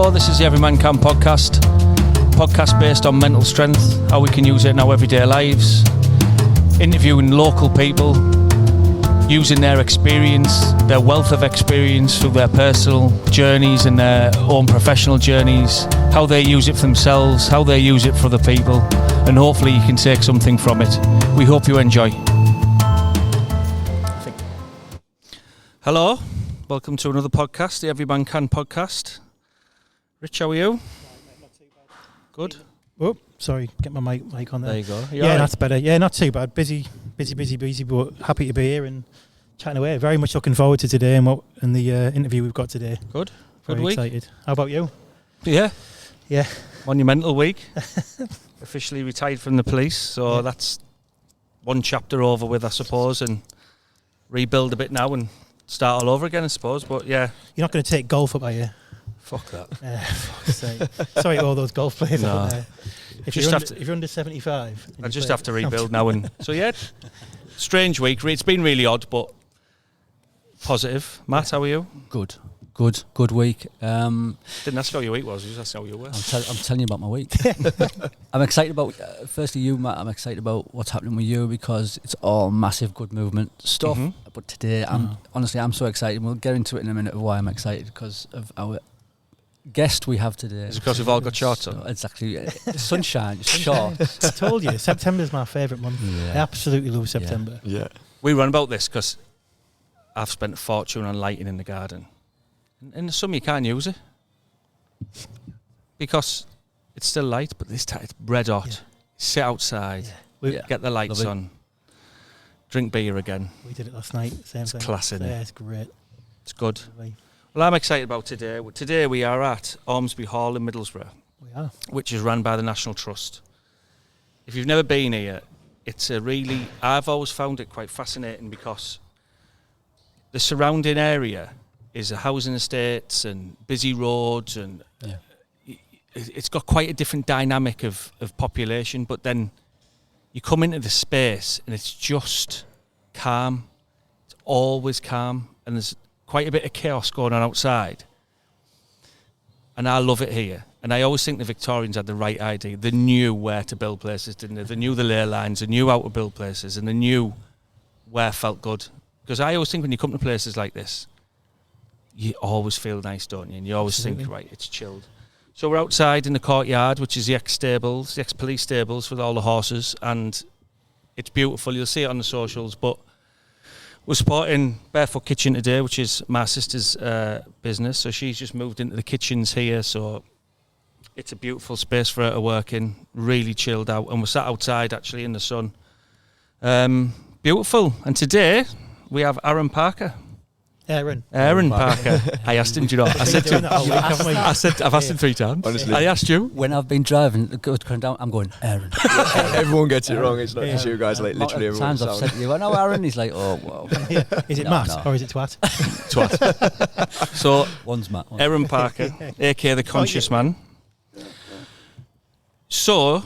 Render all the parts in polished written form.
Hello, this is the Every Man Can podcast. Podcast based on mental strength, how we can use it in our everyday lives. Interviewing local people, using their experience, their wealth of experience through their personal journeys and their own professional journeys, how they use it for themselves, how they use it for other people, and hopefully you can take something from it. We hope you enjoy. Hello, welcome to another podcast, the Every Man Can podcast. Rich, how are you? Not too bad. Good. Oh, sorry, get my mic on there. There you go. Yeah, that's better. Yeah, not too bad. Busy, but happy to be here and chatting away. Very much looking forward to today and the interview we've got today. Good. Very Good week. excited. How about you? Yeah. Monumental week. Officially retired from the police, so that's one chapter over with, I suppose, and rebuild a bit now and start all over again, I suppose. But yeah, you're not going to take golf up, are you? Fuck that. Fuck's sake. Sorry to all those golf players out there. If you're under 75, I just have to rebuild now. And so yeah, strange week. It's been really odd, but positive. Matt, how are you? Good week. Didn't ask how your week was. You just asked how you were. I'm telling you about my week. I'm excited about, firstly you, Matt, I'm excited about what's happening with you because it's all massive good movement stuff. Mm-hmm. But today, honestly, I'm so excited. We'll get into it in a minute of why I'm excited because of our guest we have today. Is it because we've all got shorts on? Exactly. Sunshine, shorts. I told you, September's my favourite month. Yeah. I absolutely love September. Yeah. We run about this because I've spent a fortune on lighting in the garden. In the summer you can't use it because it's still light, but this time it's red hot. Yeah. Sit outside, get the lights on, drink beer again. We did it last night. Same it's thing. Class, isn't it? Yeah, it's great. It's good. Well, I'm excited about today. Today we are at Ormsby Hall in Middlesbrough, which is run by the National Trust. If you've never been here, it's I've always found it quite fascinating because the surrounding area is a housing estates and busy roads, and it's got quite a different dynamic of population, but then you come into the space and it's just calm. It's always calm, and there's quite a bit of chaos going on outside, and I love it here. And I always think the Victorians had the right idea. They knew where to build places, didn't they? They knew the ley lines, they knew how to build places, and they knew where felt good. Because I always think when you come to places like this, you always feel nice, don't you? And you always think, right, it's chilled. So we're outside in the courtyard, which is the ex-stables, the ex-police stables with all the horses, and it's beautiful. You'll see it on the socials, but we're supporting Barefoot Kitchen today, which is my sister's business. So she's just moved into the kitchens here, so it's a beautiful space for her to work in, really chilled out. And we're sat outside, actually, in the sun. Beautiful. And today, we have Aaron Parker. Aaron Parker. I asked him, do you know? I said I've asked him 3 times. Honestly. I asked you. When I've been driving, going down, I'm going, Aaron. Everyone gets it wrong. It's not just you guys, like literally everyone. Times I've said to you, I know Aaron. He's like, oh, whoa. Is it Matt or is it Twat? Twat. So, one's Matt. Aaron Parker, aka the Conscious Man. So,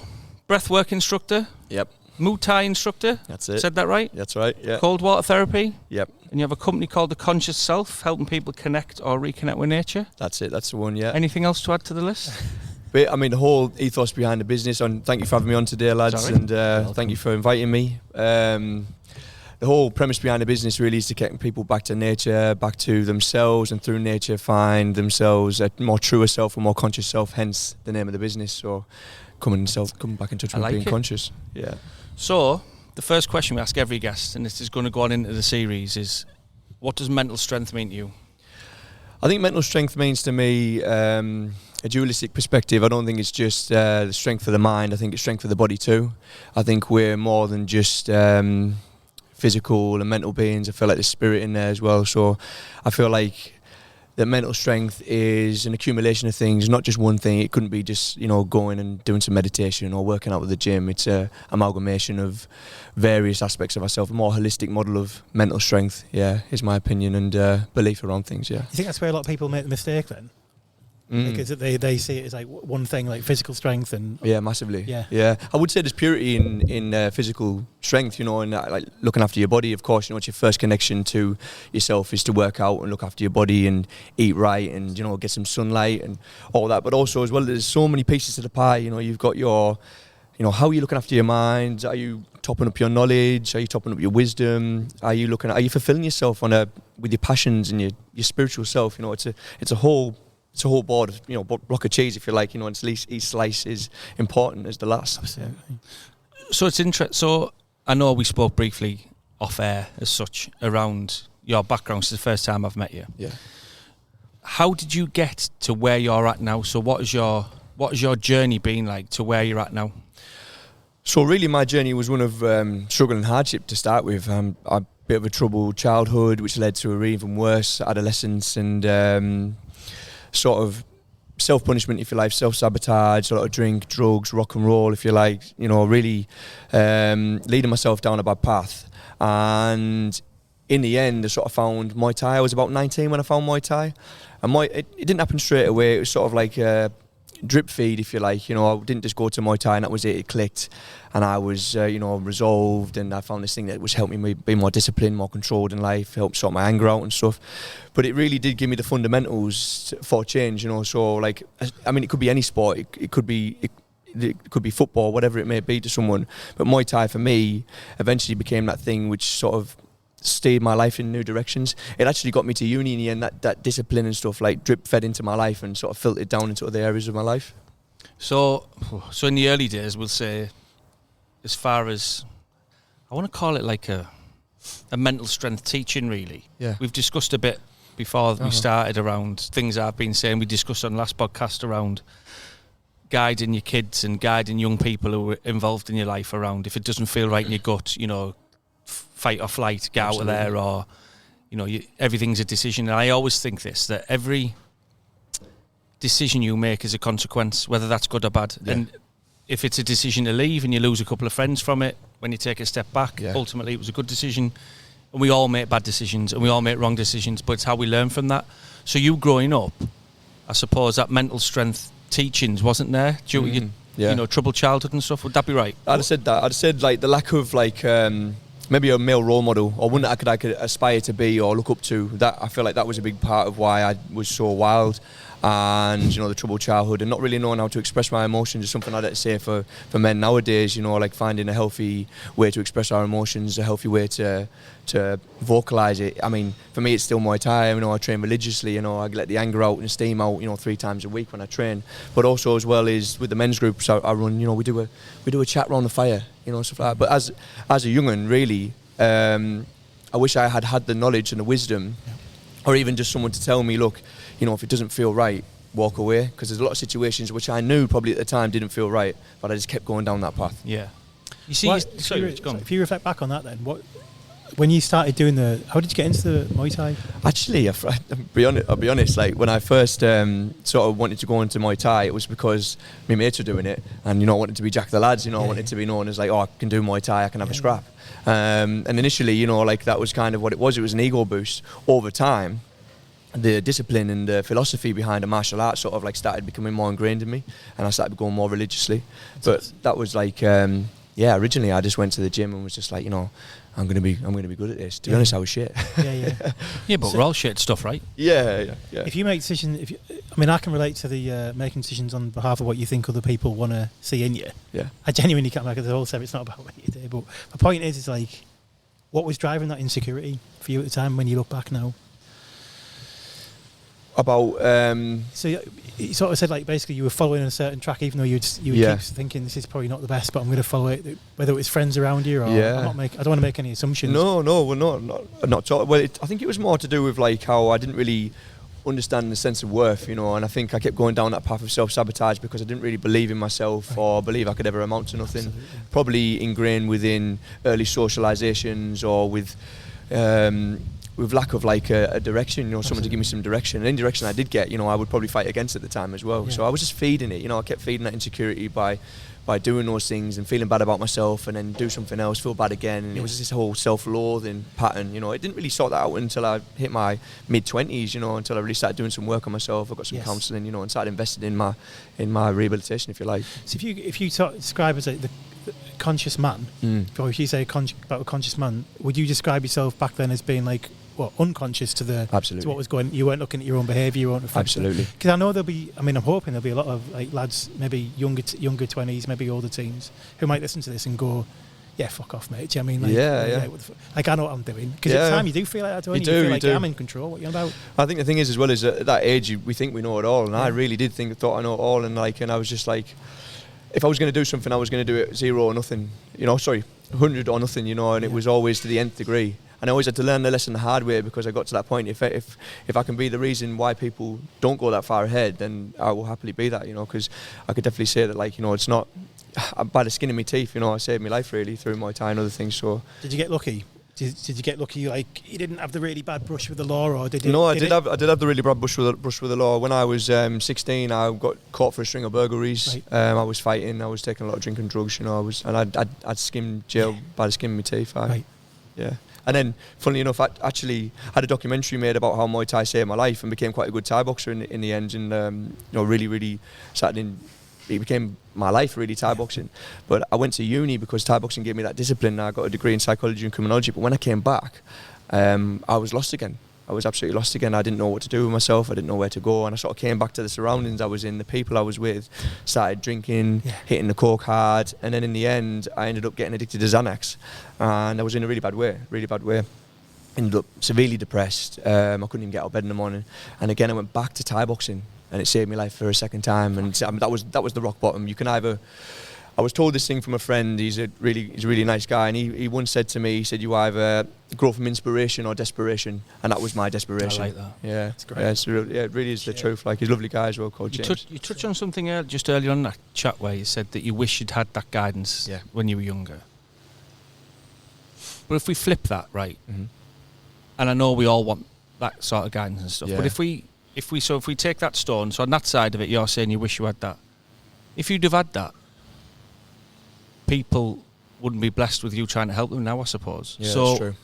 breathwork instructor. Yep. Muay Thai instructor. That's it. Said that right? That's right, yeah. Cold water therapy. Yep. And you have a company called The Conscious Self, helping people connect or reconnect with nature. That's it, that's the one, yeah. Anything else to add to the list? But, I mean, the whole ethos behind the business, and thank you for having me on today, lads, and thank you for inviting me. The whole premise behind the business really is to get people back to nature, back to themselves, and through nature find themselves a more truer self, a more conscious self, hence the name of the business. So coming back in touch with being conscious. Yeah. So the first question we ask every guest, and this is going to go on into the series, is what does mental strength mean to you? I think mental strength means to me a dualistic perspective. I don't think it's just the strength of the mind. I think it's strength of the body too. I think we're more than just physical and mental beings. I feel like there's spirit in there as well. So I feel like that mental strength is an accumulation of things, not just one thing. It couldn't be just, going and doing some meditation or working out with the gym. It's a amalgamation of various aspects of ourselves, a more holistic model of mental strength, is my opinion, and belief around things, You think that's where a lot of people make the mistake then? because they see it as like one thing, like physical strength and massively. Yeah. I would say there's purity in physical strength, you know, and like looking after your body. Of course, you know, it's your first connection to yourself is to work out and look after your body and eat right and, you know, get some sunlight and all that. But also as well, there's so many pieces to the pie. You know, you've got your, you know, how are you looking after your mind? Are you topping up your knowledge? Are you topping up your wisdom? Are you fulfilling yourself with your passions and your spiritual self? You know, it's a whole board, you know, block of cheese, if you like, you know, and at least each slice is important as the last. Absolutely. So it's interesting. So I know we spoke briefly off air as such around your background. It's the first time I've met you. Yeah. How did you get to where you're at now? So what has your journey been like to where you're at now? So really my journey was one of struggle and hardship to start with. A bit of a troubled childhood, which led to an even worse adolescence and sort of self-punishment, if you like, self-sabotage, a lot of drink, drugs, rock and roll, if you like, you know, really leading myself down a bad path. And in the end, I sort of found Muay Thai. I was about 19 when I found Muay Thai. And it didn't happen straight away. It was sort of like a drip feed, if you like. You know, I didn't just go to Muay Thai and that was it. It clicked. And I was, you know, resolved, and I found this thing that was helping me be more disciplined, more controlled in life, helped sort my anger out and stuff. But it really did give me the fundamentals for change, you know. So, like, I mean, it could be any sport. It could be football, whatever it may be to someone. But Muay Thai for me eventually became that thing which sort of steered my life in new directions. It actually got me to uni in the end. That discipline and stuff like drip fed into my life and sort of filtered down into other areas of my life. So in the early days, we'll say, as far as, I want to call it like a mental strength teaching, really. Yeah. We've discussed a bit before we started around things I've been saying. We discussed on the last podcast around guiding your kids and guiding young people who are involved in your life around, if it doesn't feel right in your gut, you know, fight or flight, get Absolutely. out of there, or, you know, everything's a decision. And I always think this, that every decision you make is a consequence, whether that's good or bad. Yeah. And if it's a decision to leave and you lose a couple of friends from it, when you take a step back, ultimately it was a good decision. And we all make bad decisions and we all make wrong decisions, but it's how we learn from that. So you growing up, I suppose that mental strength teachings wasn't there due to your, you know, troubled childhood and stuff. Would that be right? I'd have said that. I'd have said like the lack of like maybe a male role model or one that I could aspire to be or look up to. That I feel like that was a big part of why I was so wild. And, you know, the troubled childhood and not really knowing how to express my emotions is something I'd say for men nowadays, you know, like finding a healthy way to express our emotions, a healthy way to vocalise it. I mean, for me it's still Muay Thai, you know, I train religiously, you know, I let the anger out and steam out, you know, 3 times a week when I train. But also as well is with the men's groups I run, you know, we do a chat around the fire, you know, stuff like that. But as a young'un, really, I wish I had the knowledge and the wisdom or even just someone to tell me, look, you know, if it doesn't feel right, walk away. Because there's a lot of situations which I knew probably at the time didn't feel right, but I just kept going down that path. Yeah. You see, if you reflect back on that then, when you started doing how did you get into the Muay Thai? Actually, I'll be honest, like when I first sort of wanted to go into Muay Thai, it was because my mates were doing it and, you know, I wanted to be Jack the Lads, you know, I wanted to be known as like, oh, I can do Muay Thai, I can have a scrap. And initially, you know, like that was kind of what it was an ego boost. Over time, the discipline and the philosophy behind the martial arts sort of like started becoming more ingrained in me, and I started going more religiously. But that was like, originally I just went to the gym and was just like, you know, I'm gonna be good at this. To be honest, I was shit. Yeah, but we're all shit stuff, right? Yeah. If you make decisions, I can relate to the making decisions on behalf of what you think other people want to see in you. Yeah, I genuinely can't. Like, as I said, it's not about what you do, but the point is like, what was driving that insecurity for you at the time when you look back now? About so you sort of said like basically you were following a certain track, even though you keep thinking this is probably not the best, but I'm going to follow it, whether it was friends around you or I don't want to make any assumptions. No, we're not at all. Well, I think it was more to do with like how I didn't really understand the sense of worth, you know, and I think I kept going down that path of self-sabotage because I didn't really believe in myself or believe I could ever amount to nothing. Absolutely. Probably ingrained within early socializations or with lack of like a direction, you know, someone to give me some direction. And any direction I did get, you know, I would probably fight against at the time as well. Yeah. So I was just feeding it, you know, I kept feeding that insecurity by by doing those things and feeling bad about myself, and then do something else, feel bad again, and it was this whole self-loathing pattern. You know, I didn't really sort that out until I hit my mid-20s. You know, until I really started doing some work on myself. I got some counselling, you know, and started investing in my rehabilitation, if you like. So if you describe as the conscious man, or if you say about a conscious man, would you describe yourself back then as being like, what, unconscious to what was going? You weren't looking at your own behaviour, you weren't absolutely. Because I know I'm hoping there'll be a lot of like lads, maybe younger 20s, maybe older teens, who might listen to this and go, "Yeah, fuck off, mate." Do you know what I mean? Like, like I know what I'm doing. Because at the time you do feel like that, don't you? You feel like I'm in control. What are you about? I think the thing is, as well, is at that age we think we know it all, and I really thought I know it all, and I was just like, if I was going to do something, I was going to do it 0 or nothing. 100 or nothing. And it was always to the nth degree. And I always had to learn the lesson the hard way, because I got to that point. If I can be the reason why people don't go that far ahead, then I will happily be that. Because I could definitely say that, it's not by the skin of my teeth. I saved my life really through Muay Thai and other things. So did you get lucky? Did you get lucky? Like, you didn't have the really bad brush with the law, or did you? No, I did have the really bad brush with the law. When I was 16, I got caught for a string of burglaries. Right. I was fighting. I was taking a lot of drink and drugs. I'd skimmed jail by the skin of my teeth. Right. Yeah. And then, funnily enough, I actually had a documentary made about how Muay Thai saved my life, and became quite a good Thai boxer in the end. And really, really started in. It became my life, really, Thai boxing. But I went to uni because Thai boxing gave me that discipline. I got a degree in psychology and criminology. But when I came back, I was lost again. I was absolutely lost again. I didn't know what to do with myself. I didn't know where to go. And I sort of came back to the surroundings I was in, the people I was with, started drinking, hitting the coke hard. And then in the end, I ended up getting addicted to Xanax. And I was in a really bad way. Ended up severely depressed. I couldn't even get out of bed in the morning. And again, I went back to Thai boxing. And it saved my life for a second time, and that was the rock bottom. You can either, I was told this thing from a friend. He's a really nice guy, and he once said to me, he said, you either grow from inspiration or desperation, and that was my desperation. I like that. Yeah, it's great. It really is the truth. Like, he's a lovely guy as well, called James. You touched on something just earlier on that chat where you said that you wish you'd had that guidance when you were younger. But if we flip that, right, and I know we all want that sort of guidance and stuff, but if we take that stone, so on that side of it, you're saying you wish you had that. If you'd have had that, people wouldn't be blessed with you trying to help them now, I suppose. Yeah, so that's true.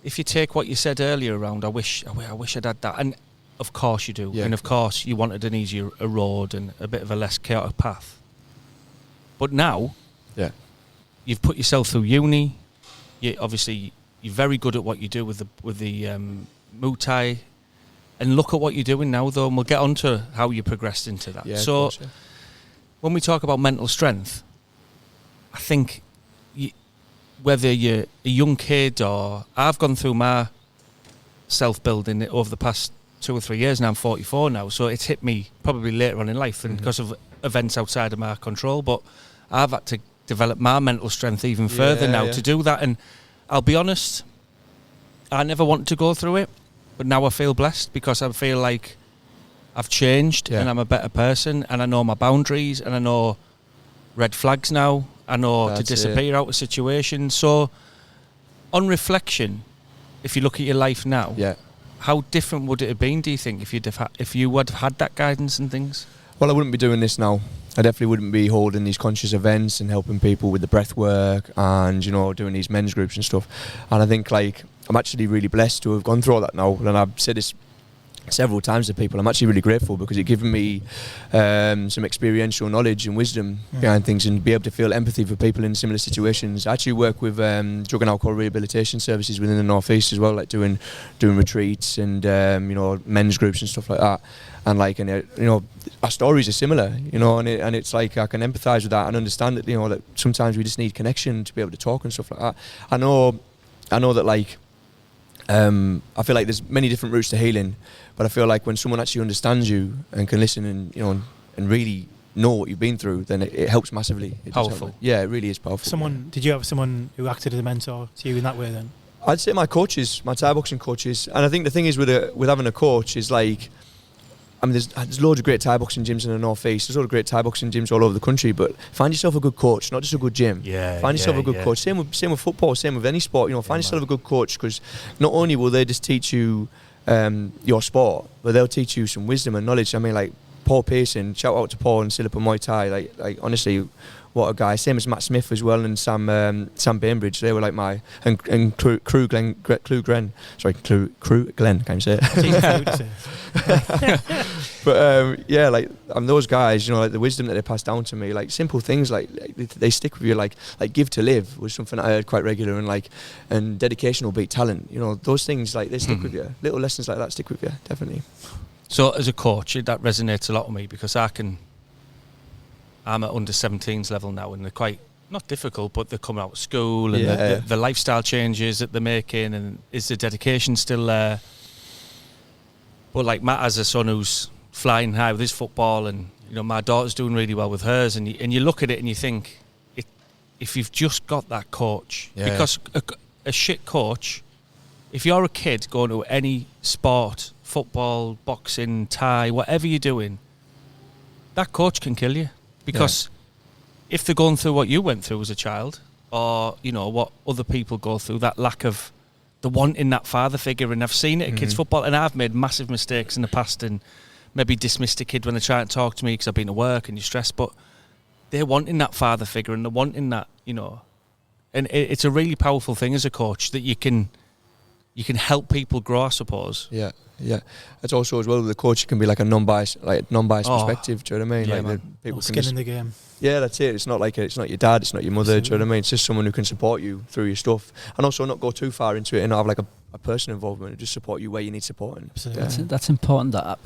If you take what you said earlier around, I wish I'd had that, and of course you do, and of course you wanted an easier road and a bit of a less chaotic path. But now, you've put yourself through uni. You're very good at what you do with the Muay Thai. And look at what you're doing now, though, and we'll get on to how you progressed into that. Yeah, so, of course, when we talk about mental strength, I think whether you're a young kid or... I've gone through my self-building over the past 2 or 3 years, and I'm 44 now, so it's hit me probably later on in life and because of events outside of my control, but I've had to develop my mental strength even further now to do that. And I'll be honest, I never wanted to go through it. But now I feel blessed because I feel like I've changed and I'm a better person, and I know my boundaries, and I know red flags now. I know to disappear out of situations. So, on reflection, if you look at your life now, how different would it have been, do you think, if you would have had that guidance and things? Well, I wouldn't be doing this now. I definitely wouldn't be holding these conscious events and helping people with the breath work and, doing these men's groups and stuff. And I think, I'm actually really blessed to have gone through all that now. And I've said this several times to people. I'm actually really grateful because it's given me some experiential knowledge and wisdom behind things, and be able to feel empathy for people in similar situations. I actually work with drug and alcohol rehabilitation services within the North East as well, like doing retreats and men's groups and stuff like that. And our stories are similar, and it's like I can empathise with that and understand that, that sometimes we just need connection to be able to talk and stuff like that. I know that I feel like there's many different routes to healing, but I feel like when someone actually understands you and can listen and and really know what you've been through, then it helps massively. It powerful. Yeah, it really is powerful. Did you have someone who acted as a mentor to you in that way then? I'd say my coaches, my Thai boxing coaches, and I think the thing is with having a coach is there's loads of great Thai boxing gyms in the North East. There's loads of great Thai boxing gyms all over the country, but find yourself a good coach, not just a good gym. Find yourself a good coach. Same with football, same with any sport. Find yourself a good coach, because not only will they just teach you your sport, but they'll teach you some wisdom and knowledge. Paul Paul Pearson, shout out to Paul and Silip and Muay Thai. Like honestly, what a guy. Same as Matt Smith as well, and Sam Bainbridge. They were like and Crew Glenn. Can you say it? But yeah, like those guys, you know, like the wisdom that they passed down to me, like simple things, like they stick with you. Like give to live was something that I heard quite regular, and dedication will beat talent. You know, those things, like they stick with you. Little lessons like that stick with you, definitely. So as a coach, that resonates a lot with me, because I'm at under 17s level now, and they're quite, not difficult, but they're coming out of school, and the lifestyle changes that they're making, and is the dedication still there? But like Matt has a son who's flying high with his football, and you know, my daughter's doing really well with hers, and you look at it and you think, if you've just got that coach, because a shit coach, if you're a kid going to any sport, football, boxing, Thai, whatever you're doing, that coach can kill you. Because if they're going through what you went through as a child, or, you know, what other people go through, that lack of the wanting that father figure, and I've seen it in kids' football, and I've made massive mistakes in the past and maybe dismissed a kid when they try to talk to me because I've been at work and you're stressed, but they're wanting that father figure, and they're wanting that, you know, and it's a really powerful thing as a coach, that you can help people grow, I suppose. Yeah. It's also as well, the coach can be like a non-biased perspective. Do you know what I mean? Yeah, like man. people Skin can in the game. Yeah, that's it. It's not like it's not your dad, it's not your mother. Do you know what I mean? It's just someone who can support you through your stuff, and also not go too far into it and not have like a personal involvement, and just support you where you need supporting. Absolutely. That's important. That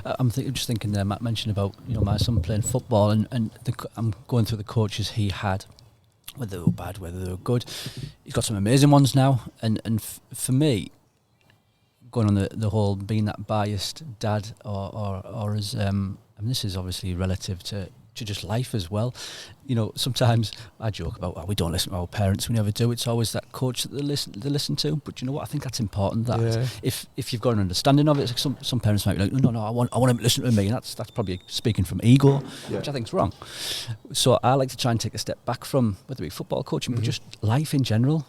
I'm just thinking there. Matt mentioned about, you know, my son playing football, and I'm going through the coaches he had, whether they were bad, whether they were good. He's got some amazing ones now, and for me, going on the whole being that biased dad, or as and this is obviously relative to just life as well. You know, sometimes I joke about, we don't listen to our parents, we never do. It's always that coach that they listen to. But you know what? I think that's important. That if you've got an understanding of it, like some parents might be like, no, I want them to listen to me, and that's probably speaking from ego, which I think is wrong. So I like to try and take a step back from whether it be football coaching, but just life in general.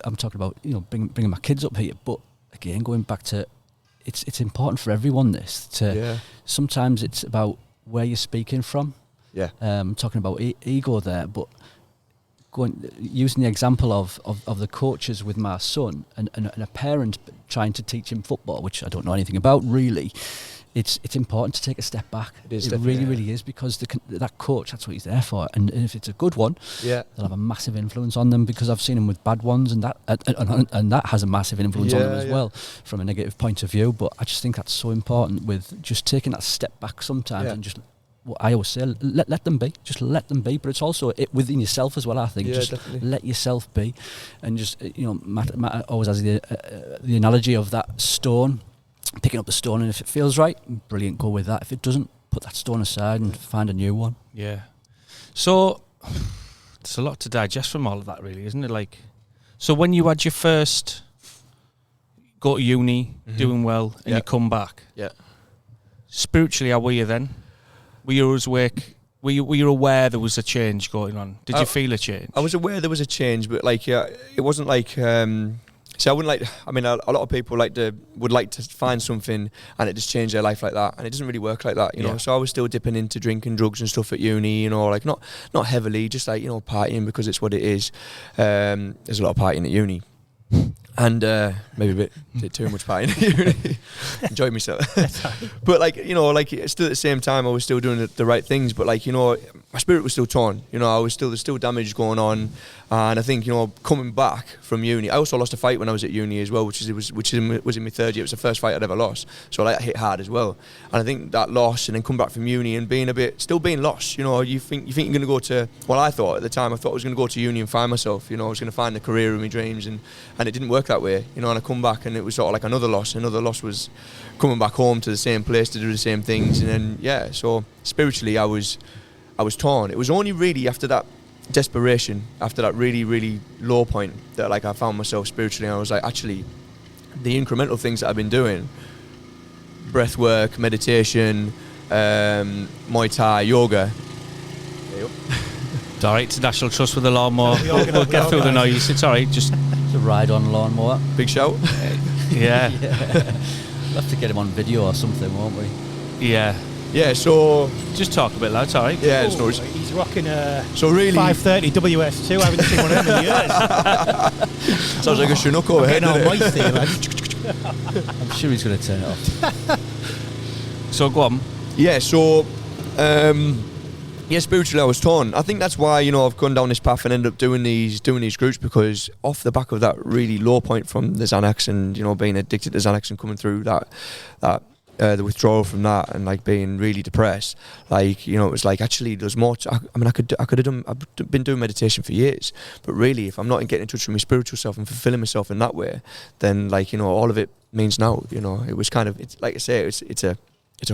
I'm talking about, you know, bringing my kids up here, but again, going back to, it's important for everyone. Sometimes it's about where you're speaking from. Talking about ego there, but using the example of the coaches with my son, and a parent trying to teach him football, which I don't know anything about really. It's important to take a step back. It really is, because that coach, that's what he's there for. And if it's a good one, they'll have a massive influence on them, because I've seen them with bad ones, and that has a massive influence on them as well, from a negative point of view. But I just think that's so important, with just taking that step back sometimes, and just, what I always say, let them be. Just let them be. But it's also within yourself as well, I think. Just definitely. Let yourself be. And just, you know, Matt always has the analogy of that stone, picking up the stone, and if it feels right, brilliant, go with that. If it doesn't, put that stone aside and find a new one. Yeah. So there's a lot to digest from all of that, really, isn't it? Like, so when you had your first go to uni, doing well, and you come back, spiritually, how were you then? Were you always awake? Were you aware there was a change going on? Did you feel a change? I was aware there was a change, but like, it wasn't like. So I wouldn't like. I mean, a lot of people would like to find something and it just change their life like that, and it doesn't really work like that, you know. So I was still dipping into drinking, drugs and stuff at uni, you know, like not heavily, just like, you know, partying because it's what it is. There's a lot of partying at uni. And maybe a bit too much partying at uni. Enjoyed myself. But like, you know, like still at the same time I was still doing the right things, but like, you know, my spirit was still torn. You know, there's still damage going on. And I think, you know, coming back from uni, I also lost a fight when I was at uni as well, which was in my third year. It was the first fight I'd ever lost, so like, I hit hard as well. And I think that loss, and then come back from uni and still being lost. You know, you think you're going to go to. Well, I thought at the time I was going to go to uni and find myself. You know, I was going to find the career of my dreams, and it didn't work that way. You know, and I come back and it was sort of like another loss. Another loss was coming back home to the same place to do the same things, and then so spiritually I was torn. It was only really after that desperation, after that really, really low point, that like I found myself spiritually, and I was like, actually, the incremental things that I've been doing, breathwork, meditation, Muay Thai, yoga. It's alright, it's National Trust with the lawnmower. We'll get through the noise. It's alright, just a ride on lawnmower. Big shout. Yeah. We'll have to get him on video or something, won't we? Yeah. Yeah, so just talk a bit loud, sorry. Yeah, it's no. He's rocking a so really 530 WS2. I haven't seen one of them in years. Sounds like a Chinook overhead. Getting all moist here, man. I'm sure he's going to turn it off. So go on. Yeah, so spiritually I was torn. I think that's why, I've gone down this path and ended up doing these groups, because off the back of that really low point from the Xanax and, being addicted to Xanax and coming through that the withdrawal from that and like being really depressed, like, it was like, actually there's more I could have done. I've been doing meditation for years, but really if I'm not getting in touch with my spiritual self and fulfilling myself in that way, then like, all of it means now, it was kind of, it's like I say, it's a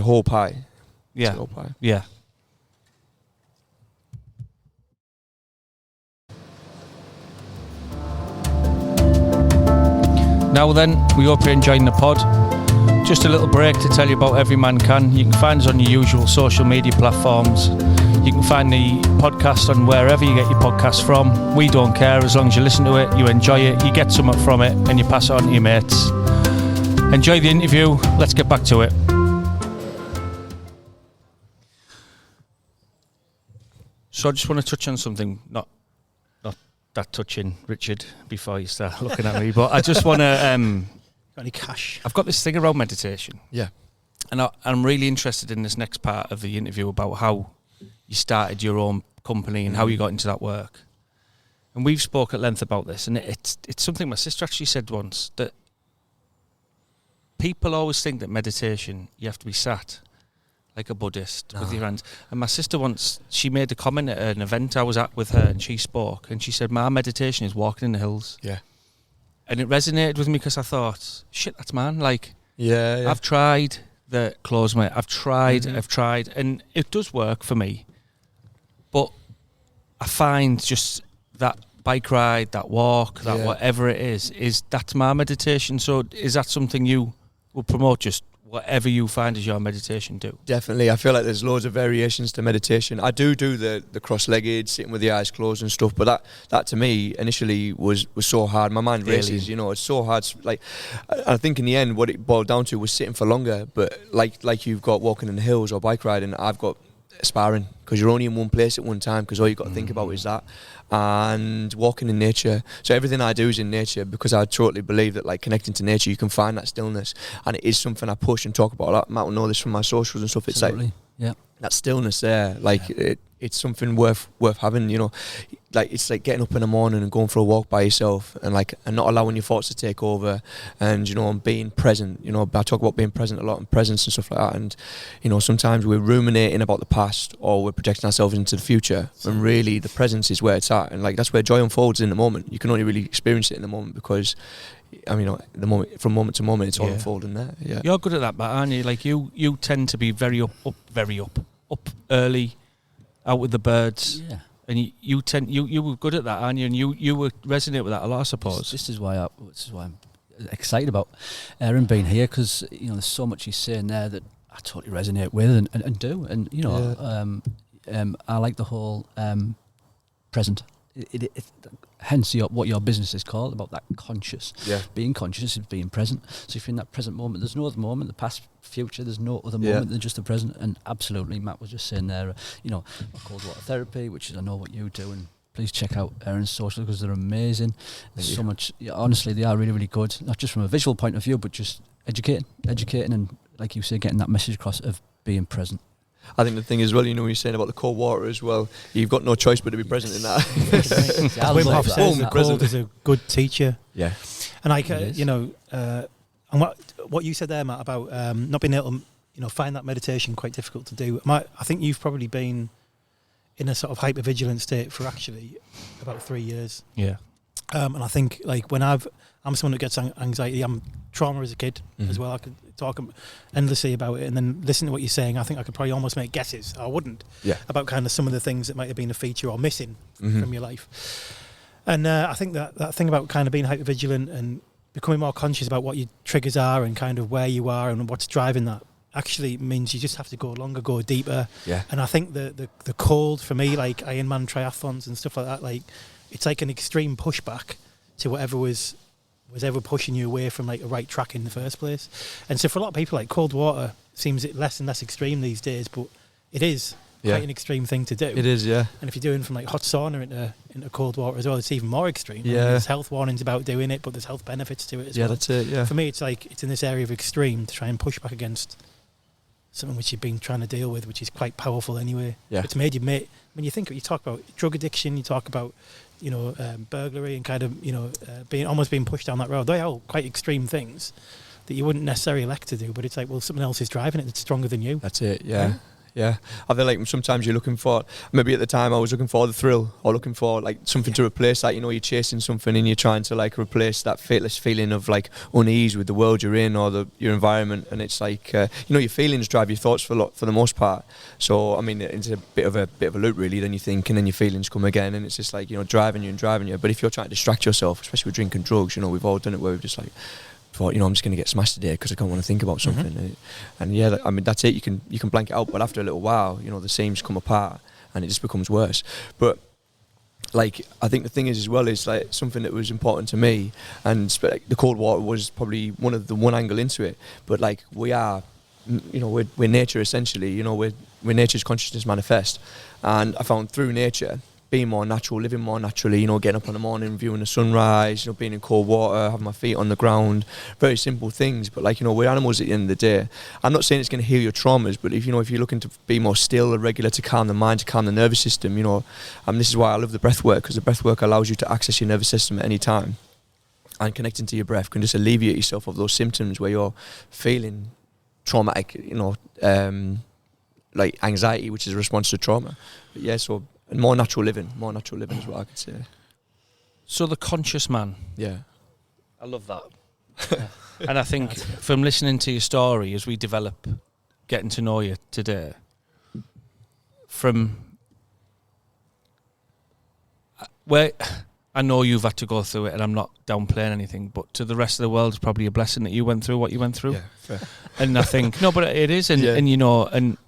whole pie. Yeah. It's a whole pie. Yeah. Now then, we hope you're enjoying the pod. Just a little break to tell you about Every Man Can. You can find us on your usual social media platforms. You can find the podcast on wherever you get your podcasts from. We don't care, as long as you listen to it, you enjoy it, you get something from it, and you pass it on to your mates. Enjoy the interview. Let's get back to it. So I just want to touch on something, not that touching, Richard, before you start looking at me, but I just want to... Got any cash? I've got this thing around meditation. Yeah. And I'm really interested in this next part of the interview about how you started your own company and how you got into that work. And we've spoke at length about this, and it's something my sister actually said once, that people always think that meditation, you have to be sat like a Buddhist with your hands. And my sister once, she made a comment at an event I was at with her, and she spoke, and she said, my meditation is walking in the hills. Yeah. And it resonated with me because I thought, shit, that's man. Like, yeah. I've tried the close mate. I've tried, and it does work for me. But I find just that bike ride, that walk, that whatever it is that's my meditation. So is that something you will promote, just whatever you find is your meditation do? Definitely. I feel like there's loads of variations to meditation. I do the cross-legged, sitting with the eyes closed and stuff, but that to me initially was so hard. My mind races, it's so hard. Like, I think in the end what it boiled down to was sitting for longer, but like you've got walking in the hills or bike riding, I've got sparring, because you're only in one place at one time, because all you've got to think about is that, and walking in nature. So everything I do is in nature, because I totally believe that, like, connecting to nature, you can find that stillness, and it is something I push and talk about a lot. Matt will know this from my socials and stuff. It's Absolutely. like that stillness there, like it's something worth having, like it's like getting up in the morning and going for a walk by yourself, and not allowing your thoughts to take over, and and being present. I talk about being present a lot, and presence and stuff like that, and sometimes we're ruminating about the past, or we're projecting ourselves into the future, and really the presence is where it's at, and like that's where joy unfolds in the moment. You can only really experience it in the moment, because the moment, from moment to moment, it's all unfolding there. Yeah, you're good at that, but aren't you? Like you tend to be very up early, out with the birds. Yeah. And you were good at that, aren't you? And you would resonate with that a lot, I suppose. This is why I'm excited about Aaron being here, because there's so much he's saying there that I totally resonate with and do. And I like the whole present. Hence what your business is called, about that conscious. Yeah. Being conscious is being present. So if you're in that present moment, there's no other moment, the past, future, there's no other moment than just the present. And absolutely, Matt was just saying there, cold water therapy, which is, I know what you do, and please check out Aaron's social, because they're amazing. There's so much, honestly, they are really, really good, not just from a visual point of view, but just educating, and like you say, getting that message across of being present. I think the thing as well, you're saying about the cold water as well, you've got no choice but to be present in that. Wim Hof says the cold is a good teacher. Yeah. And and what you said there, Matt, about not being able to, find that meditation quite difficult to do. I think you've probably been in a sort of hypervigilant state for actually about 3 years. Yeah. And I think, like, I'm someone who gets anxiety. I'm trauma as a kid as well. I could talk endlessly about it, and then listen to what you're saying. I think I could probably almost make guesses. I wouldn't. Yeah. About kind of some of the things that might have been a feature or missing from your life. And I think that thing about kind of being hypervigilant and becoming more conscious about what your triggers are and kind of where you are and what's driving that actually means you just have to go longer, go deeper. Yeah. And I think the cold for me, like Ironman triathlons and stuff like that, like it's like an extreme pushback to whatever was ever pushing you away from like a right track in the first place. And so for a lot of people, like cold water seems less and less extreme these days, but it is quite an extreme thing to do. It is, yeah. And if you're doing from like hot sauna into cold water as well, it's even more extreme. Yeah. I mean, there's health warnings about doing it, but there's health benefits to it as well. Yeah, that's it, yeah. For me, it's like it's in this area of extreme to try and push back against something which you've been trying to deal with, which is quite powerful anyway. Yeah. It's made you when you talk about drug addiction, you talk about burglary and kind of being pushed down that road. They are all quite extreme things that you wouldn't necessarily elect to do, but it's like, well, something else is driving it that's stronger than you. That's it, yeah. Right? Yeah, I feel like sometimes you're looking for, maybe at the time I was looking for the thrill or looking for like something to replace that, you're chasing something and you're trying to like replace that fateless feeling of like unease with the world you're in or your environment, and it's like, your feelings drive your thoughts for the most part. So, I mean, it's a bit of a loop really, then you think and then your feelings come again, and it's just like, driving you. But if you're trying to distract yourself, especially with drinking drugs, we've all done it where we've just like, thought, I'm just going to get smashed today because I don't want to think about something. Mm-hmm. And yeah, I mean, that's it. You can blank it out, but after a little while, the seams come apart and it just becomes worse. But like, I think the thing is as well is like something that was important to me, and like, the cold water was probably one angle into it. But like, we are, we're nature essentially. We're nature's consciousness manifest, and I found through nature, being more natural, living more naturally, getting up in the morning, viewing the sunrise, being in cold water, having my feet on the ground, very simple things. But like, we're animals at the end of the day. I'm not saying it's going to heal your traumas, but if you're looking to be more still and regular, to calm the mind, to calm the nervous system, this is why I love the breathwork, because the breathwork allows you to access your nervous system at any time, and connecting to your breath can just alleviate yourself of those symptoms where you're feeling traumatic, like anxiety, which is a response to trauma. But yeah, so more natural living is what I could say. So the conscious man. Yeah. I love that. And I think from listening to your story as we develop, getting to know you today, from where I know you've had to go through it, and I'm not downplaying anything, but to the rest of the world, it's probably a blessing that you went through what you went through. Yeah, fair. And I think, no, but it is, and and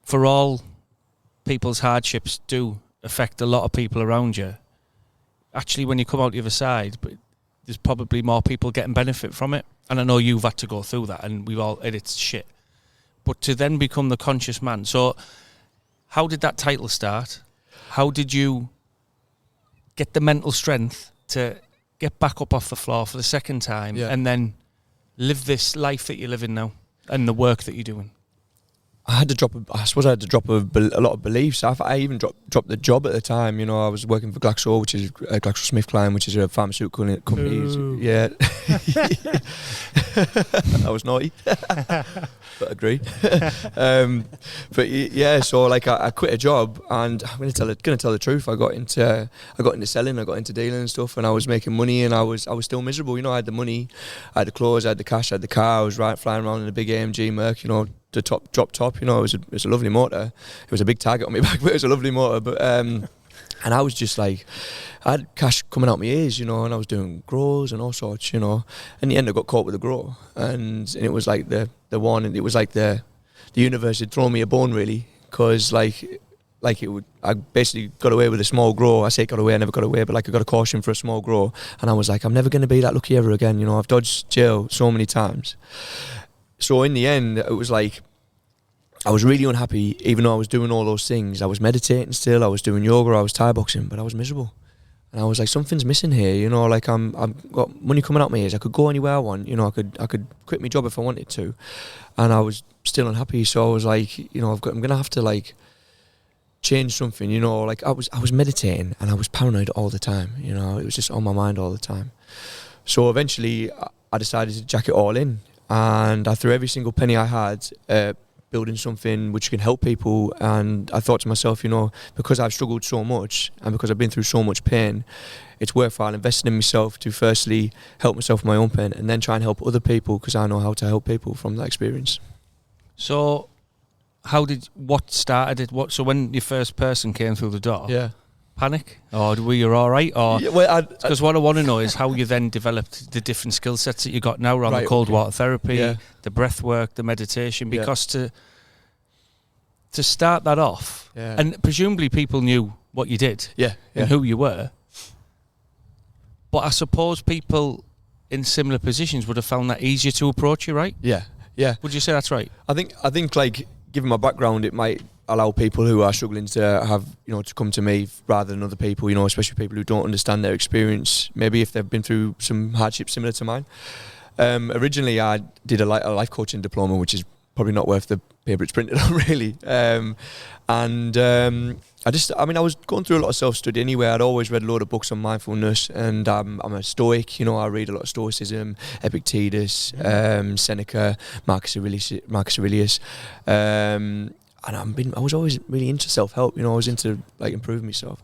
for all people's hardships do affect a lot of people around you. Actually, when you come out the other side, but there's probably more people getting benefit from it. And I know you've had to go through that, and it's shit. But to then become the conscious man. So how did that title start? How did you get the mental strength to get back up off the floor for the second time and then live this life that you're living now and the work that you're doing? I suppose I had to drop a lot of beliefs. I even dropped the job at the time. I was working for Glaxo, which is GlaxoSmithKline, which is a pharmaceutical company. Ooh. Yeah, I was naughty, but agreed. But yeah, so like I quit a job, and I'm gonna tell the truth. I got into selling, I got into dealing and stuff, and I was making money, and I was still miserable. I had the money, I had the clothes, I had the cash, I had the car. I was flying around in a big AMG Merc, the drop top, it was a lovely motor. It was a big target on my back, but it was a lovely motor. But and I was just like, I had cash coming out my ears, and I was doing grows and all sorts, In the end, I got caught with a grow, and it was like the one, and it was like the universe had thrown me a bone really, because I basically got away with a small grow. I say got away, I never got away, but like I got a caution for a small grow, and I was like, I'm never going to be that lucky ever again. I've dodged jail so many times. So in the end, it was like, I was really unhappy, even though I was doing all those things. I was meditating still, I was doing yoga, I was Thai boxing, but I was miserable. And I was like, something's missing here, like I'm got money coming out my ears. I could go anywhere I want, I could quit my job if I wanted to. And I was still unhappy, so I was like, I'm going to have to like change something, like I was meditating and I was paranoid all the time, it was just on my mind all the time. So eventually I decided to jack it all in. And I threw every single penny I had building something which can help people. And I thought to myself, because I've struggled so much and because I've been through so much pain, it's worthwhile investing in myself to firstly help myself with my own pain, and then try and help other people, because I know how to help people from that experience. So what started it? So when your first person came through the door, panic, or were you all right? Or because what I want to know is how you then developed the different skill sets that you got now around the cold water therapy, the breath work, the meditation. Because to start that off, and presumably people knew what you did, and who you were. But I suppose people in similar positions would have found that easier to approach you, right? Yeah. Yeah. Would you say that's right? I think like, given my background, it might allow people who are struggling to have, to come to me rather than other people, especially people who don't understand their experience, maybe if they've been through some hardship similar to mine. Originally, I did a life coaching diploma, which is probably not worth the paper it's printed on, really. I was going through a lot of self-study anyway. I'd always read a load of books on mindfulness, and I'm a Stoic. I read a lot of Stoicism, Epictetus, Seneca, Marcus Aurelius. And I was always really into self-help. I was into like improving myself.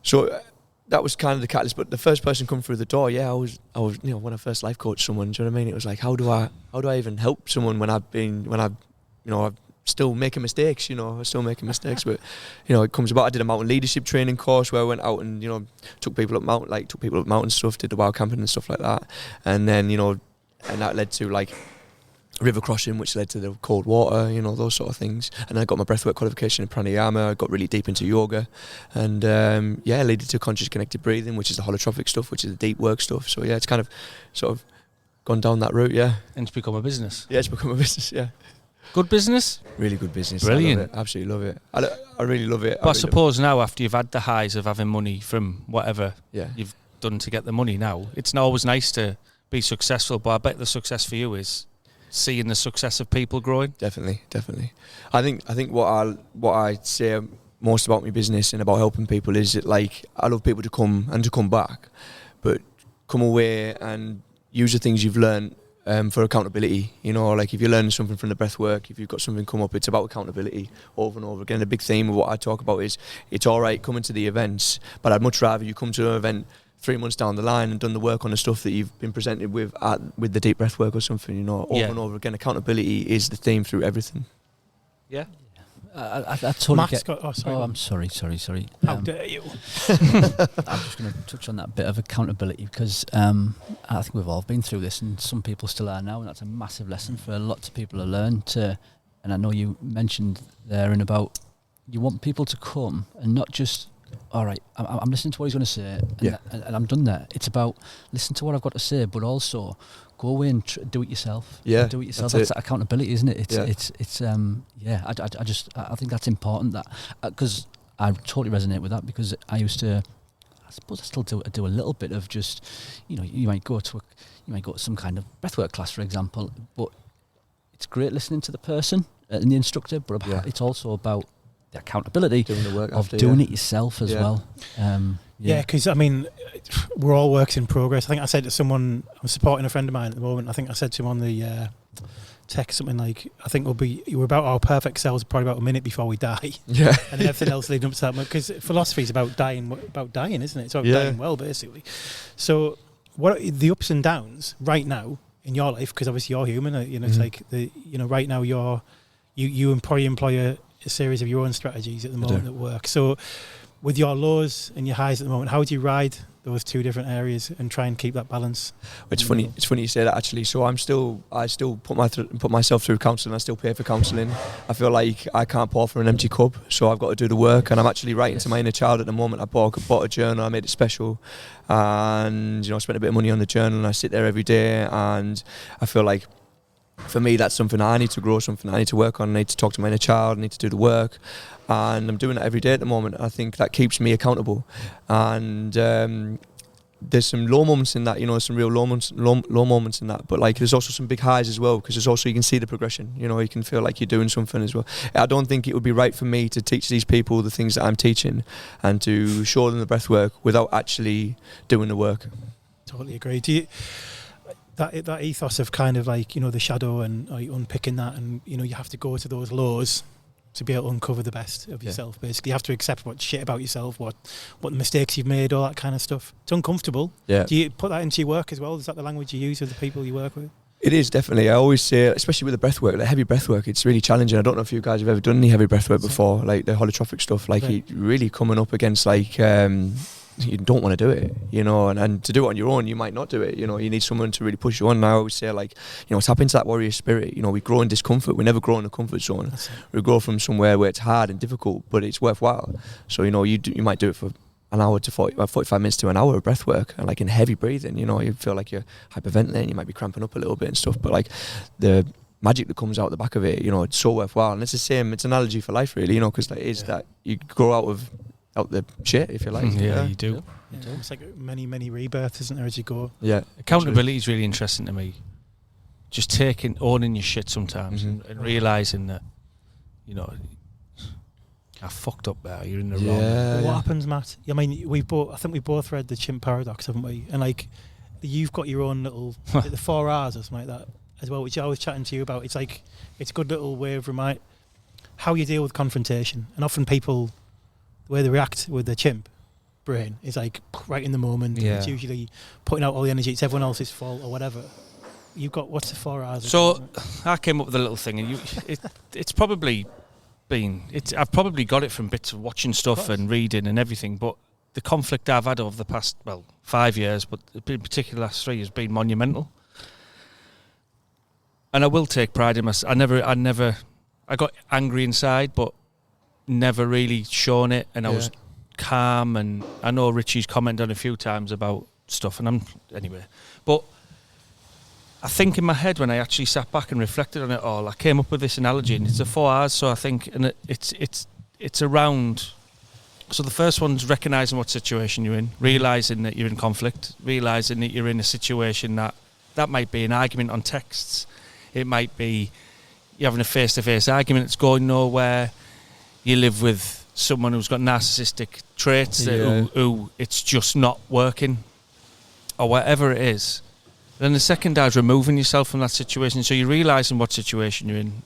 So that was kind of the catalyst. But the first person come through the door, I was when I first life coached someone. Do you know what I mean? It was like, how do I even help someone when I'm still making mistakes? I'm still making mistakes. But it comes about. I did a mountain leadership training course where I went out and took people up mountain stuff, did the wild camping and stuff like that, and then and that led to like river crossing, which led to the cold water, those sort of things. And I got my breathwork qualification in pranayama. I got really deep into yoga, and led to conscious connected breathing, which is the holotropic stuff, which is the deep work stuff. So it's kind of sort of gone down that route. And it's become a business. It's become a business. Good business? Really good business. Brilliant. I love it. Absolutely love it. I really love it. But I suppose now, after you've had the highs of having money from whatever you've done to get the money now, it's not always nice to be successful, but I bet the success for you is seeing the success of people growing. Definitely. I think what I say most about my business and about helping people is that, like, I love people to come back, but come away and use the things you've learned for accountability. Like if you're learning something from the breathwork, if you've got something come up, it's about accountability over and over again. The big theme of what I talk about is it's all right coming to the events, but I'd much rather you come to an event 3 months down the line and done the work on the stuff that you've been presented with with the deep breath work or something, over and over again. Accountability is the theme through everything. Yeah. I totally Matt's get... I'm sorry. How dare you? I'm just going to touch on that bit of accountability because I think we've all been through this, and some people still are now, and that's a massive lesson for lots of people to learn. And I know you mentioned there and about you want people to come and not just, all right, I'm listening to what he's going to say, and I'm done there. It's about listen to what I've got to say, but also go away and do it yourself. Yeah, do it yourself. That's accountability, isn't it? I think that's important. That because I totally resonate with that, because I suppose I still do a little bit of just, you might go to some kind of breathwork class, for example, but it's great listening to the person and the instructor, but it's also about the accountability doing the work of doing it yourself as well. Because we're all works in progress. I think I said to someone, I'm supporting a friend of mine at the moment, I think I said to him on the text something like, I think we're about our perfect selves probably about a minute before we die. Yeah. And then everything else leading up to that, because philosophy is about dying, isn't it? It's about dying well, basically. So what are the ups and downs right now in your life? Because obviously you're human, it's like right now you probably employ a series of your own strategies at the moment at work. So with your lows and your highs at the moment, how do you ride those two different areas and try and keep that balance? It's funny you say that, actually. So I still put myself through counselling. I still pay for counselling. I feel like I can't pour from an empty cup, so I've got to do the work, and I'm actually writing to my inner child at the moment. I bought a journal, I made it special, and I spent a bit of money on the journal, and I sit there every day, and I feel like for me, that's something I need to grow, something I need to work on. I need to talk to my inner child, I need to do the work, and I'm doing it every day at the moment. I think that keeps me accountable, and there's some low moments in that, some real low moments in that, but like there's also some big highs as well, because there's also, you can see the progression, you can feel like you're doing something as well. I don't think it would be right for me to teach these people the things that I'm teaching and to show them the breath work without actually doing the work. Totally agree. Do you... That ethos of kind of like, the shadow and unpicking that, and, you have to go to those lows to be able to uncover the best of yourself, basically. You have to accept what shit about yourself, what mistakes you've made, all that kind of stuff. It's uncomfortable. Yeah. Do you put that into your work as well? Is that the language you use with the people you work with? It is, definitely. I always say, especially with the breath work, like heavy breath work, it's really challenging. I don't know if you guys have ever done any heavy breath work before, like the holotropic stuff, like it really coming up against like... you don't want to do it, and to do it on your own, you might not do it, you need someone to really push you on. And I always say, like, tap into that warrior spirit. We grow in discomfort. We never grow in a comfort zone. We grow from somewhere where it's hard and difficult, but it's worthwhile. So, you might do it for an hour to 45 minutes to an hour of breath work, and like in heavy breathing, you feel like you're hyperventilating, you might be cramping up a little bit and stuff, but like the magic that comes out the back of it, you know, it's so worthwhile. And it's the same, it's an analogy for life, really, you know, because like, it's that you grow out the shit, if you like. Yeah, you do. Yeah. It's like many rebirths, isn't there, as you go? Yeah. Accountability is really interesting to me. Just owning your shit sometimes and realising that, you know, I fucked up there, you're in the wrong. What happens, Matt? I mean, I think we both read the Chimp Paradox, haven't we? And like, you've got your own little, the 4 R's or something like that as well, which I was chatting to you about. It's like, it's a good little way of how you deal with confrontation. And often people, the way they react with the chimp brain is like right in the moment. Yeah. It's usually putting out all the energy. It's everyone else's fault or whatever. You've got, what's the 4 R's? So I came up with a little thing, and it's probably I've probably got it from bits of watching stuff and reading and everything, but the conflict I've had over the past 5 years, but in particular the last 3, has been monumental. And I will take pride in myself. I got angry inside, but never really shown it, and I was calm. And I know Richie's commented on a few times about stuff, and but I think in my head, when I actually sat back and reflected on it all, I came up with this analogy, and it's the 4 R's. So I think, and it's around. So the first one's recognising what situation you're in, realising that you're in conflict, realising that you're in a situation that might be an argument on texts, it might be you're having a face-to-face argument that's going nowhere, you live with someone who's got narcissistic traits who it's just not working, or whatever it is. Then the second is removing yourself from that situation. So you're realising what situation you're in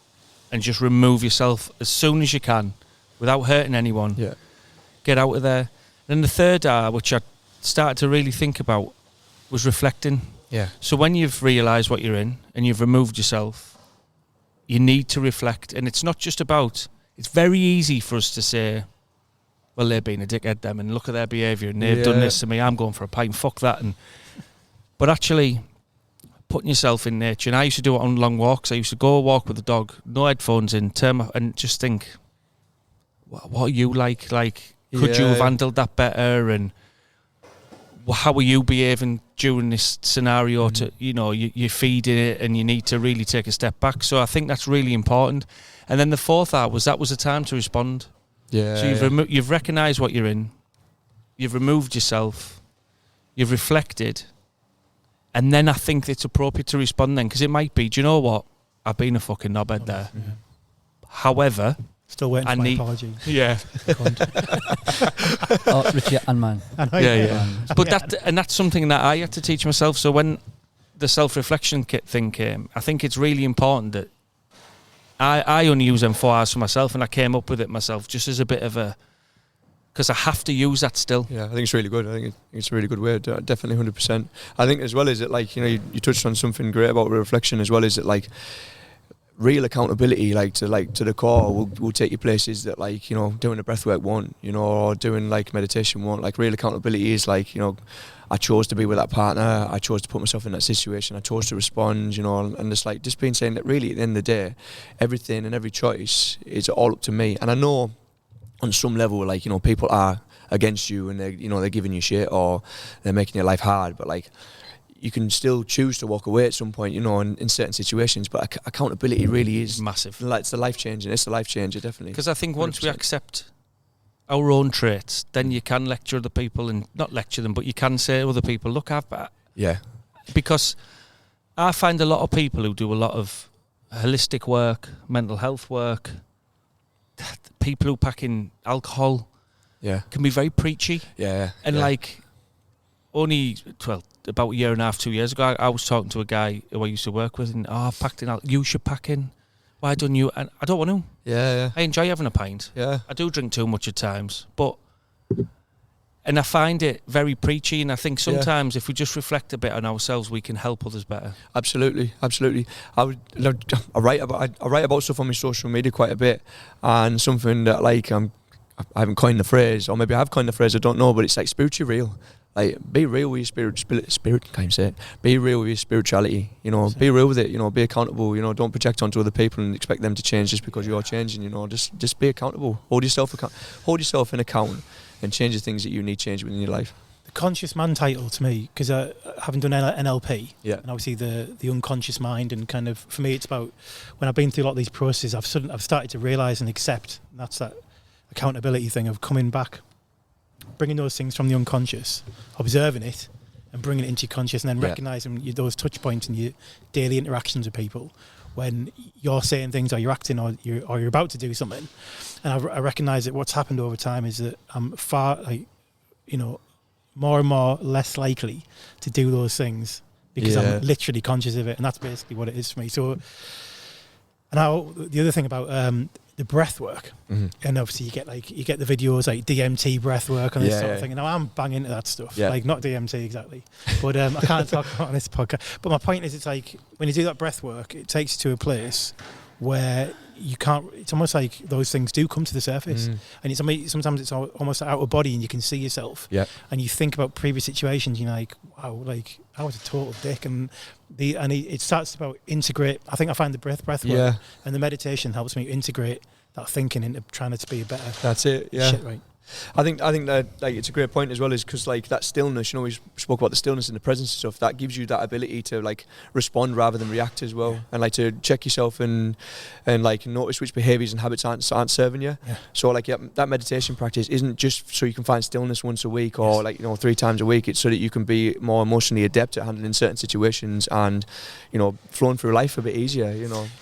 and just remove yourself as soon as you can without hurting anyone. Yeah. Get out of there. Then the third R, which I started to really think about, was reflecting. Yeah. So when you've realised what you're in and you've removed yourself, you need to reflect. And it's not just about, it's very easy for us to say, well, they've been a dickhead them and look at their behaviour and they've done this to me, I'm going for a pint, fuck that. But actually putting yourself in nature, and I used to do it on long walks. I used to go walk with the dog, no headphones in, and just think, what are you like? Like, could you have handled that better? And how are you behaving during this scenario? To you're feeding it, and you need to really take a step back. So I think that's really important. And then the fourth R was a time to respond. Yeah. So you've recognised what you're in, you've removed yourself, you've reflected. And then I think it's appropriate to respond then, because it might be, do you know what? I've been a fucking knobhead there. Yeah. However, still waiting for my apology. Yeah. Richie and man. But that's something that I had to teach myself. So when the self-reflection thing came, I think it's really important that I only use them 4 hours for myself, and I came up with it myself just as a bit of a, because I have to use that still. Yeah, I think it's really good. I think it's a really good way. Definitely 100%. I think as well as it, like, you touched on something great about reflection, as well as it, like, real accountability, like to the core, will take you places that, like, doing a breathwork won't, or doing like meditation won't. Like, real accountability is like, I chose to be with that partner, I chose to put myself in that situation, I chose to respond, and it's like just being saying that really at the end of the day, everything and every choice is all up to me. And I know on some level, like, people are against you and they're giving you shit or they're making your life hard, but like, you can still choose to walk away at some point, in certain situations. But accountability really is massive. It's the life changing. It's the life changer, definitely. Because I think once 100%. We accept our own traits, then you can lecture other people, and not lecture them, but you can say to other people, look, yeah. Because I find a lot of people who do a lot of holistic work, mental health work, people who pack in alcohol, can be very preachy. Yeah. And like, about a year and a half, 2 years ago, I was talking to a guy who I used to work with, and packed in. You should pack in. Why don't you? And I don't want to. Yeah. I enjoy having a pint. Yeah. I do drink too much at times, and I find it very preachy. And I think sometimes if we just reflect a bit on ourselves, we can help others better. Absolutely. I write about stuff on my social media quite a bit, and something that, like, I haven't coined the phrase, or maybe I have coined the phrase, I don't know, but it's like spiritually real. Like, be real with your spirit, can't say it. Be real with your spirituality, be real with it, be accountable, don't project onto other people and expect them to change just because you're changing, just be accountable. Hold yourself in account and change the things that you need change within your life. conscious man title to me, because having done NLP, yeah, and obviously the unconscious mind, and kind of for me it's about when I've been through a lot of these processes, I've started to realise and accept, and that's that accountability thing of coming back, bringing those things from the unconscious, observing it, and bringing it into your conscious, and then recognising those touch points in your daily interactions with people when you're saying things or you're acting or you're about to do something. And I recognise that what's happened over time is that I'm far, more and more less likely to do those things because I'm literally conscious of it, and that's basically what it is for me. So, and now the other thing about the breath work, and obviously you get the videos like DMT breath work and this sort of thing. And now I'm banging into that stuff, like not DMT exactly, but I can't talk about it on this podcast. But my point is, it's like when you do that breath work, it takes you to a place where you can't. It's almost like those things do come to the surface, and sometimes it's almost out of body, and you can see yourself. And you think about previous situations. You're like, wow, like I was a total dick, and it starts to integrate. I think I find the breath work and the meditation helps me integrate that thinking into trying to be a better. That's it. Yeah. Shit, right. I think that like it's a great point as well, is because like that stillness, we spoke about the stillness and the presence and stuff, that gives you that ability to like respond rather than react as well, and like to check yourself and like notice which behaviours and habits aren't serving you. So like that meditation practice isn't just so you can find stillness once a week or 3 times a week. It's so that you can be more emotionally adept at handling certain situations and flowing through life a bit easier.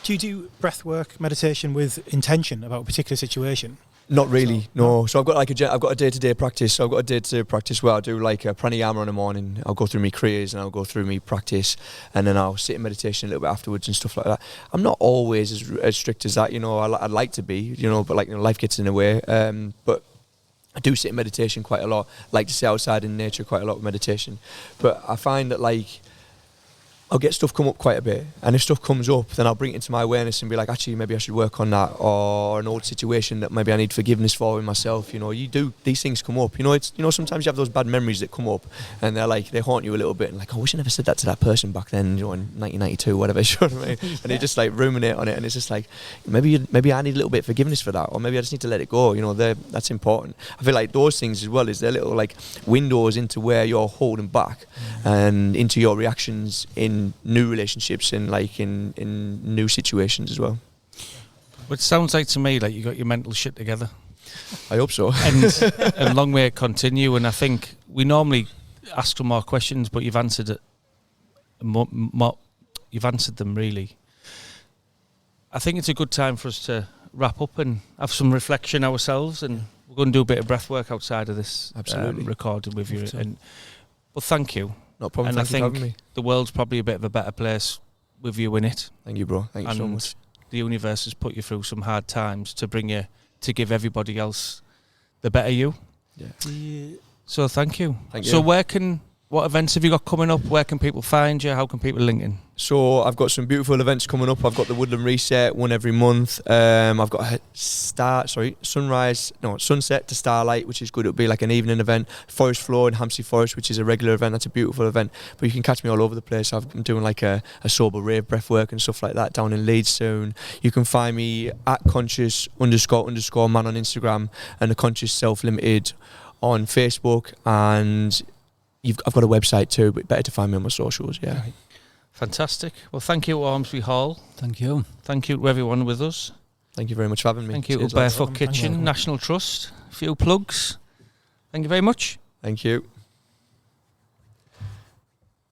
Do you do breath work meditation with intention about a particular situation? Not really, no. So I've got a day-to-day practice. So I've got a day-to-day practice where I do like a pranayama in the morning. I'll go through my kriyas and I'll go through my practice, and then I'll sit in meditation a little bit afterwards and stuff like that. I'm not always as strict as that, I'd like to be, but life gets in the way. But I do sit in meditation quite a lot. Like to sit outside in nature quite a lot with meditation. But I find that I'll get stuff come up quite a bit, and if stuff comes up, then I'll bring it into my awareness and be like, actually, maybe I should work on that, or an old situation that maybe I need forgiveness for in myself. These things come up. Sometimes you have those bad memories that come up, and they haunt you a little bit, and like, I wish I never said that to that person back then, in 1992, whatever. You know what I mean? And you just like ruminate on it, and it's just like, maybe I need a little bit of forgiveness for that, or maybe I just need to let it go. That's important. I feel like those things as well is they're little like windows into where you're holding back, and into your reactions in new relationships and like in new situations as well. It sounds like to me like you got your mental shit together. I hope so. And a long way to continue. And I think we normally ask for more questions, but you've answered it. You've answered them really. I think it's a good time for us to wrap up and have some reflection ourselves, and we're going to do a bit of breath work outside of this recording with you. But thank you. No problem. And Thank you for having me. The world's probably a bit of a better place with you in it. Thank you, bro. Thank you so much. The universe has put you through some hard times to give everybody else the better you. Yeah. So thank you. Thank you. So what events have you got coming up? Where can people find you? How can people link in? So I've got some beautiful events coming up. I've got the Woodland Reset, one every month. I've got a sunset to starlight, which is good. It'll be like an evening event. Forest Floor in Hampstead Forest, which is a regular event. That's a beautiful event. But you can catch me all over the place. I'm doing like a sober rave breath work and stuff like that down in Leeds soon. You can find me at conscious__man on Instagram, and the Conscious Self Limited on Facebook, and I've got a website too, but better to find me on my socials. Yeah. Right. Fantastic. Well, thank you, Ormsby Hall. Thank you. Thank you to everyone with us. Thank you very much for having me. Thank you to Barefoot Kitchen, National Trust. A few plugs. Thank you very much. Thank you.